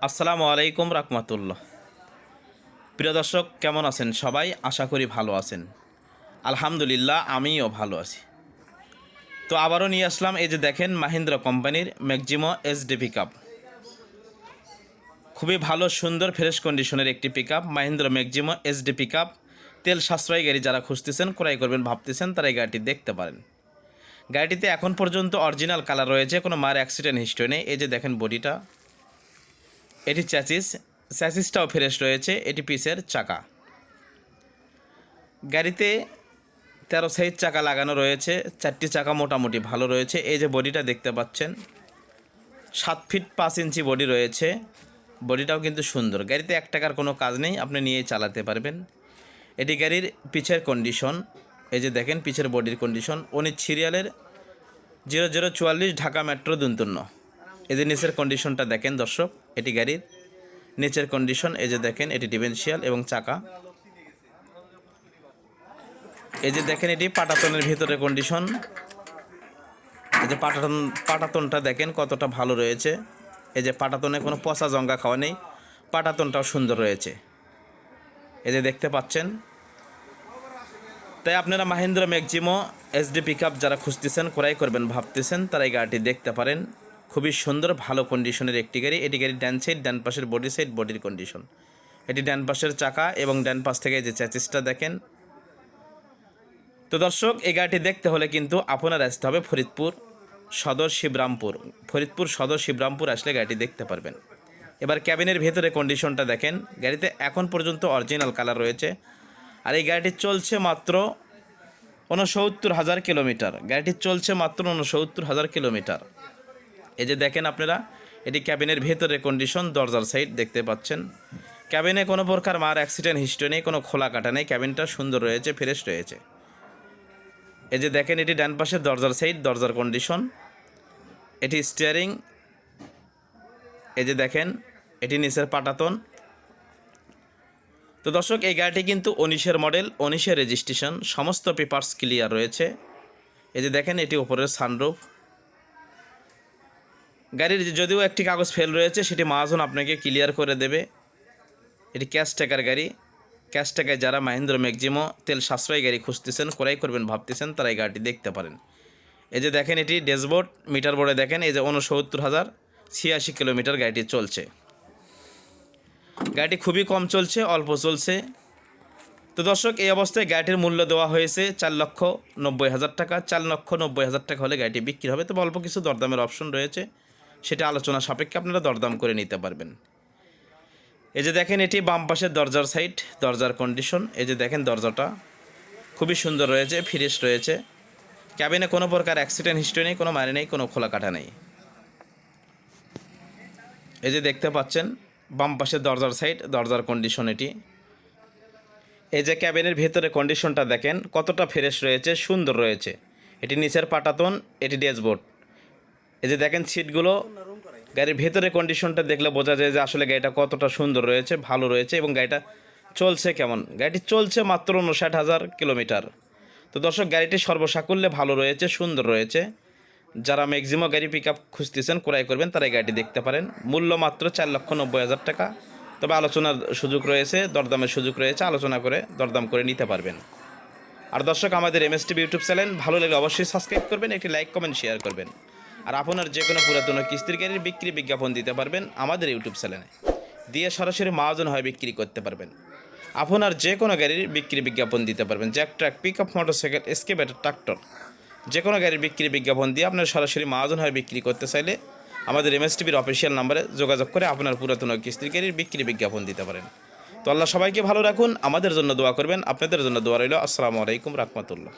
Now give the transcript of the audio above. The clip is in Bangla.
আসসালামু আলাইকুম রাহমাতুল্লাহ। প্রিয় দর্শক, কেমন আছেন সবাই? আশা করি ভালো আছেন। আলহামদুলিল্লাহ, আমিও ভালো আছি। তো আবারও নিয়ে আসলাম, এই যে দেখেন, মাহিন্দ্রা কোম্পানির ম্যাক্সিমো এসডি পিকআপ। খুবই ভালো, সুন্দর, ফ্রেশ কন্ডিশনের একটি pickup, Mahindra Maxximo SD pickup. তেল সাশ্রয়ী গাড়ি যারা খুঁজতেছেন, ক্রয় করবেন ভাবতেছেন, তারা এই গাড়িটি দেখতে পারেন। গাড়িটিতে এখন পর্যন্ত অরিজিনাল কালার রয়েছে, কোনো মার অ্যাক্সিডেন্ট হিস্ট্রি নেই। এই যে দেখেন বডিটা, এটি চ্যাসিসটাও ফ্রেশ রয়েছে। এটি পিসের চাকা। গাড়িতে 13 সাইজ চাকা লাগানো রয়েছে, 4টি চাকা মোটামুটি ভালো রয়েছে। এই যে বডিটা দেখতে পাচ্ছেন, 7 ফিট 5 ইঞ্চি বডি রয়েছে। বডিটাও কিন্তু সুন্দর। গাড়িতে 1 টাকার কোনো কাজ নেই, আপনি নিয়েই চালাতে পারবেন। এটি গাড়ির পিছের কন্ডিশন। এই যে দেখেন পিছের বডির কন্ডিশন। 19 সিরিয়ালের 0044 ঢাকা মেট্রো দুন্তন্য। এই যে নিচের কন্ডিশনটা দেখেন দর্শক, এটি গাড়ির নিচের কন্ডিশন। এই যে দেখেন, এটি ডিফারেন্সিয়াল এবং চাকা। এই যে দেখেন, এটি পাটাতনের ভিতরে কন্ডিশন। এই যে পাটাতনটা দেখেন কতটা ভালো রয়েছে। এই যে পাটাতনে কোনো পচা জঙ্গা খাওয়া নেই, পাটাতনটাও সুন্দর রয়েছে। এই যে দেখতে পাচ্ছেন। তাই আপনারা মাহিন্দ্রা ম্যাক্সিমো এসডি পিকআপ যারা খুঁজতেছেন, ক্রয় করবেন ভাবতেছেন, তারা এই গাড়িটি দেখতে পারেন। খুবই সুন্দর, ভালো কন্ডিশনের একটি গাড়ি। এটি গাড়ির ডান সাইড, ডান পাশের বডির কন্ডিশন। এটি ডান পাশের চাকা এবং ডান পাশ থেকে যে চ্যাসিসটা দেখেন। তো দর্শক, এই গাড়িটি দেখতে হলে কিন্তু আপনার আসতে হবে ফরিদপুর সদর শিবরামপুর আসলে গাড়িটি দেখতে পারবেন। এবার ক্যাবিনের ভেতরে কন্ডিশনটা দেখেন। গাড়িতে এখন পর্যন্ত অরিজিনাল কালার রয়েছে। আর এই গাড়িটি চলছে মাত্র 69,000 কিলোমিটার। গাড়িটি চলছে মাত্র 69,000 কিলোমিটার। এই যে দেখেন আপনারা, এটি ক্যাবিনের ভেতরে কন্ডিশন। দরজার সাইড দেখতে পাচ্ছেন। ক্যাবিনে কোনো প্রকার মার অ্যাক্সিডেন্ট হিস্ট্রি নেই, কোনো খোলা কাটা নেই। ক্যাবিনটা সুন্দর রয়েছে, ফ্রেশ রয়েছে। এই যে দেখেন, এটি ডান পাশে দরজার সাইড, দরজার কন্ডিশন। এটি স্টিয়ারিং। এই যে দেখেন, এটি নিচের পাটাতন। তো দর্শক, এই গাড়িটি কিন্তু 19-এর মডেল, 19-এর রেজিস্ট্রেশন, সমস্ত পেপারস ক্লিয়ার রয়েছে। এই যে দেখেন, এটি উপরের সানরুফ। গাড়ির যদিও একটি কাগজ ফেল রয়েছে, সেটি মহাজন আপনাকে ক্লিয়ার করে দেবে। এটি ক্যাশ টাকার গাড়ি। ক্যাশ টাকায় যারা মাহিন্দ্রা ম্যাক্সিমো তেল সাশ্রয়ী গাড়ি খুঁজতেছেন, ক্রয় করবেন ভাবতেছেন, তারা এই গাড়িটি দেখতে পারেন। এই যে দেখেন, এটি ড্যাশবোর্ড, মিটার বোর্ডে দেখেন, এই যে 69,086 কিলোমিটার গাড়িটি চলছে। গাড়িটি খুবই কম চলছে, অল্প চলছে। তো দর্শক, এই অবস্থায় গাড়িটির মূল্য দেওয়া হয়েছে 4,90,000 টাকা। 4,90,000 টাকা হলে গাড়িটি বিক্রি হবে। তবে অল্প কিছু দরদামের অপশন রয়েছে, সেটা আলোচনা সাপেক্ষে আপনারা দরদাম করে নিতে পারবেন। এই যে দেখেন, এটি বাম পাশের দরজার সাইড, দরজার কন্ডিশন। এই যে দেখেন, দরজাটা খুবই সুন্দর রয়েছে, ফ্রেশ রয়েছে। ক্যাবিনে কোনো প্রকার অ্যাক্সিডেন্ট হিস্ট্রি নেই, কোনো মারি নেই, কোনো খোলা কাটা নেই। এই যে দেখতে পাচ্ছেন, বাম পাশের দরজার সাইড, দরজার কন্ডিশন এটি। এই যে ক্যাবিনের ভেতরে কন্ডিশনটা দেখেন কতটা ফ্রেশ রয়েছে, সুন্দর রয়েছে। এটি নিচের পাটাতন, এটি ড্যাশবোর্ড। এই যে দেখেন সিটগুলো, গাড়ির ভেতরে কন্ডিশনটা দেখলে বোঝা যায় যে আসলে গাড়িটা কতটা সুন্দর রয়েছে, ভালো রয়েছে। এবং গাড়িটা চলছে কেমন, গাড়িটি চলছে মাত্র 59,000 কিলোমিটার। তো দর্শক, গাড়িটি সর্বসাকুল্যে ভালো রয়েছে, সুন্দর রয়েছে। যারা ম্যাক্সিমো গাড়ি পিক আপ খুঁজতেছেন, ক্রয় করবেন, তারা এই গাড়িটি দেখতে পারেন। মূল্য মাত্র 4,90,000 টাকা। তবে আলোচনার সুযোগ রয়েছে, দরদামের সুযোগ রয়েছে, আলোচনা করে দরদাম করে নিতে পারবেন। আর দর্শক, আমাদের MSTV ইউটিউব চ্যানেল ভালো লাগলে অবশ্যই সাবস্ক্রাইব করবেন, একটি লাইক কমেন্ট শেয়ার করবেন। আর আপনার যে কোনো পুরাতন কিস্তির গাড়ির বিক্রি বিজ্ঞাপন দিতে পারবেন আমাদের ইউটিউব চ্যানেলে, দিয়ে সরাসরি মহাজন হয়ে বিক্রি করতে পারবেন। আপনার যে কোনো গাড়ির বিক্রি বিজ্ঞাপন দিতে পারবেন। Jack truck, pickup, motorcycle, excavator, tractor, যে কোনো গাড়ির বিক্রি বিজ্ঞাপন দিয়ে আপনার সরাসরি মহাজন হয়ে বিক্রি করতে চাইলে আমাদের MSTVর অফিসিয়াল নাম্বারে যোগাযোগ করে আপনার পুরাতন কিস্তির গাড়ির বিক্রি বিজ্ঞাপন দিতে পারেন। তো আল্লাহ সবাইকে ভালো রাখুন, আমাদের জন্য দোয়া করবেন, আপনাদের জন্য দোয়া রইল। আসসালামু আলাইকুম রাহমাতুল্লাহ।